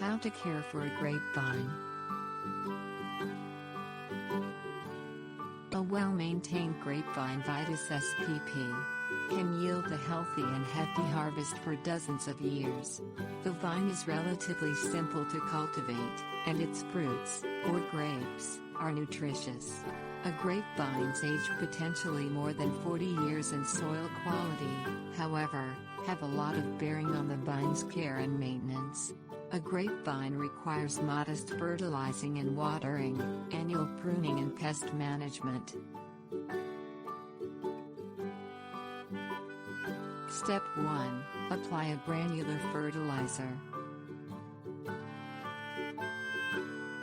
How to care for a grapevine. A well-maintained grapevine Vitis spp. can yield a healthy and hefty harvest for dozens of years. The vine is relatively simple to cultivate, and its fruits, or grapes, are nutritious. A grapevine's age potentially more than 40 years and soil quality, however, have a lot of bearing on the vine's care and maintenance. A grapevine requires modest fertilizing and watering, annual pruning and pest management. Step 1. Apply a granular fertilizer.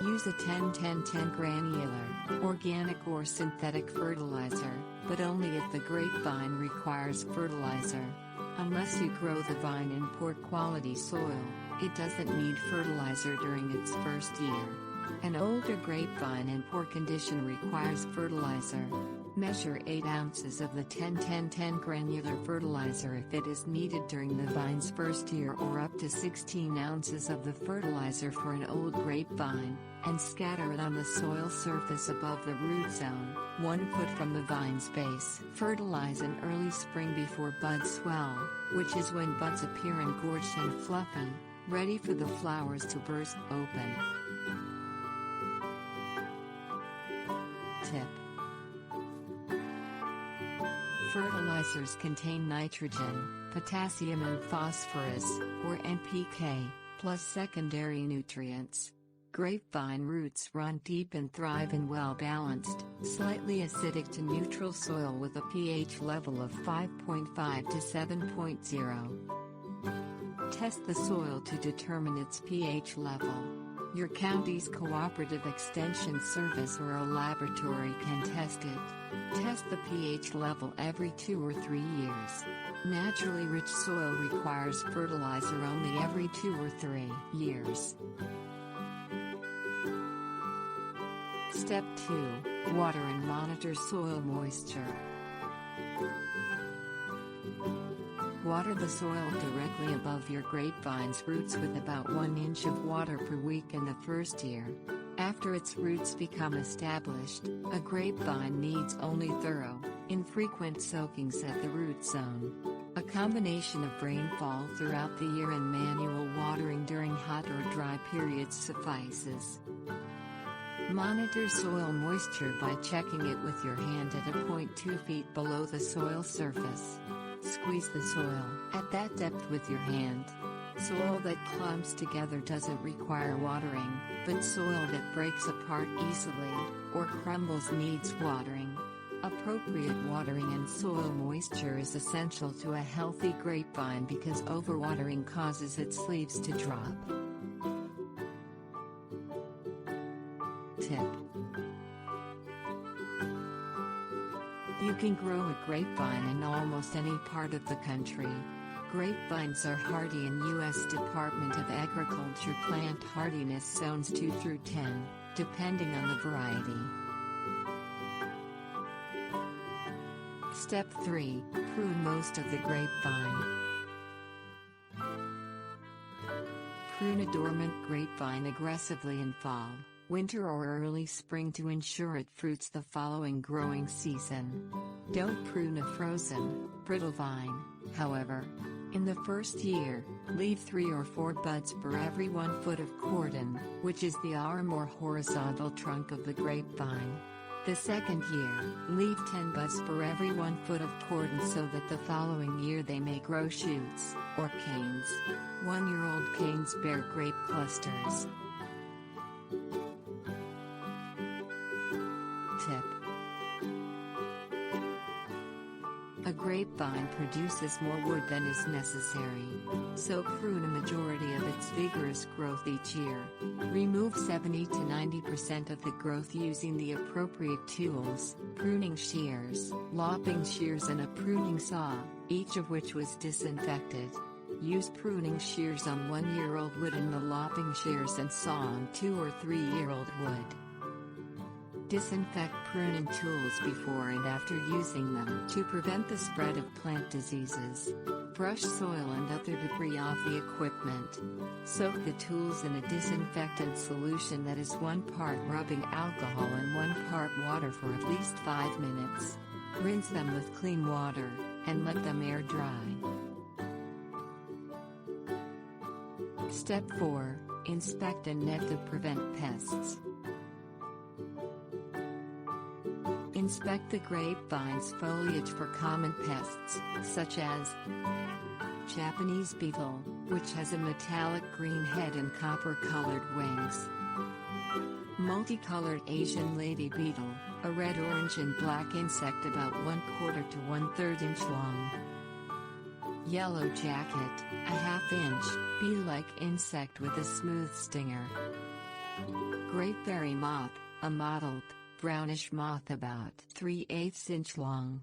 Use a 10-10-10 granular, organic or synthetic fertilizer, but only if the grapevine requires fertilizer. Unless you grow the vine in poor quality soil, it doesn't need fertilizer during its first year. An older grapevine in poor condition requires fertilizer. Measure 8 ounces of the 10-10-10 granular fertilizer if it is needed during the vine's first year, or up to 16 ounces of the fertilizer for an old grapevine, and scatter it on the soil surface above the root zone, 1 foot from the vine's base. Fertilize in early spring before buds swell, which is when buds appear engorged and fluffy, ready for the flowers to burst open. Tip: fertilizers contain nitrogen, potassium and phosphorus, or NPK, plus secondary nutrients. Grapevine roots run deep and thrive in well-balanced, slightly acidic to neutral soil with a pH level of 5.5 to 7.0. Test the soil to determine its pH level. Your county's cooperative extension service or a laboratory can test it. Test the pH level every 2 or 3 years. Naturally rich soil requires fertilizer only every 2 or 3 years. Step 2. Water and monitor soil moisture. Water the soil directly above your grapevine's roots with about 1 inch of water per week in the first year. After its roots become established, a grapevine needs only thorough, infrequent soakings at the root zone. A combination of rainfall throughout the year and manual watering during hot or dry periods suffices. Monitor soil moisture by checking it with your hand at a point 2 feet below the soil surface. Squeeze the soil at that depth with your hand. Soil that clumps together doesn't require watering, but soil that breaks apart easily, or crumbles needs watering. Appropriate watering and soil moisture is essential to a healthy grapevine because overwatering causes its leaves to drop. Tip: you can grow a grapevine in almost any part of the country. Grapevines are hardy in U.S. Department of Agriculture plant hardiness zones 2 through 10, depending on the variety. Step 3. Prune most of the grapevine. Prune a dormant grapevine aggressively in fall, winter or early spring to ensure it fruits the following growing season. Don't prune a frozen, brittle vine, however. In the first year, leave 3 or 4 buds per every 1 foot of cordon, which is the arm or horizontal trunk of the grapevine. The second year, leave 10 buds per every 1 foot of cordon so that the following year they may grow shoots, or canes. 1-year-old canes bear grape clusters. Tip: a grapevine produces more wood than is necessary, so prune a majority of its vigorous growth each year. Remove 70 to 90% of the growth using the appropriate tools, pruning shears, lopping shears and a pruning saw, each of which was disinfected. Use pruning shears on 1-year-old wood and the lopping shears and saw on 2 or 3-year-old wood. Disinfect pruning tools before and after using them to prevent the spread of plant diseases. Brush soil and other debris off the equipment. Soak the tools in a disinfectant solution that is 1 part rubbing alcohol and 1 part water for at least 5 minutes. Rinse them with clean water, and let them air dry. Step 4. Inspect and net to prevent pests. Inspect the grapevine's foliage for common pests, such as Japanese beetle, which has a metallic green head and copper-colored wings. Multicolored Asian lady beetle, a red, orange and black insect about 1/4 to 1/3 inch long. Yellow jacket, a 1/2 inch, bee-like insect with a smooth stinger. Grapeberry moth, a mottled, brownish moth about 3/8 inch long.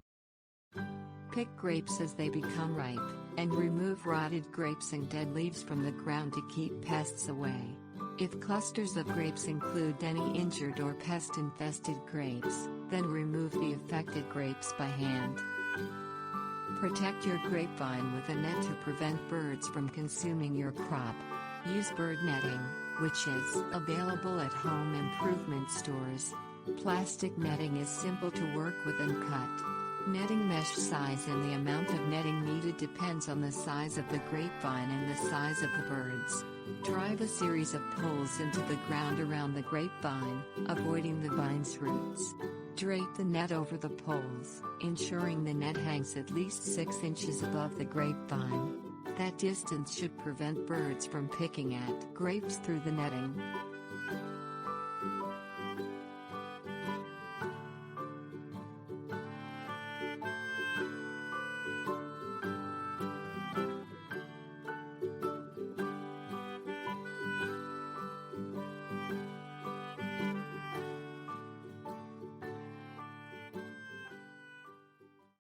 Pick grapes as they become ripe, and remove rotted grapes and dead leaves from the ground to keep pests away. If clusters of grapes include any injured or pest-infested grapes, then remove the affected grapes by hand. Protect your grapevine with a net to prevent birds from consuming your crop. Use bird netting, which is available at home improvement stores. Plastic netting is simple to work with and cut. Netting mesh size and the amount of netting needed depends on the size of the grapevine and the size of the birds. Drive a series of poles into the ground around the grapevine, avoiding the vine's roots. Drape the net over the poles, ensuring the net hangs at least 6 inches above the grapevine. That distance should prevent birds from picking at grapes through the netting.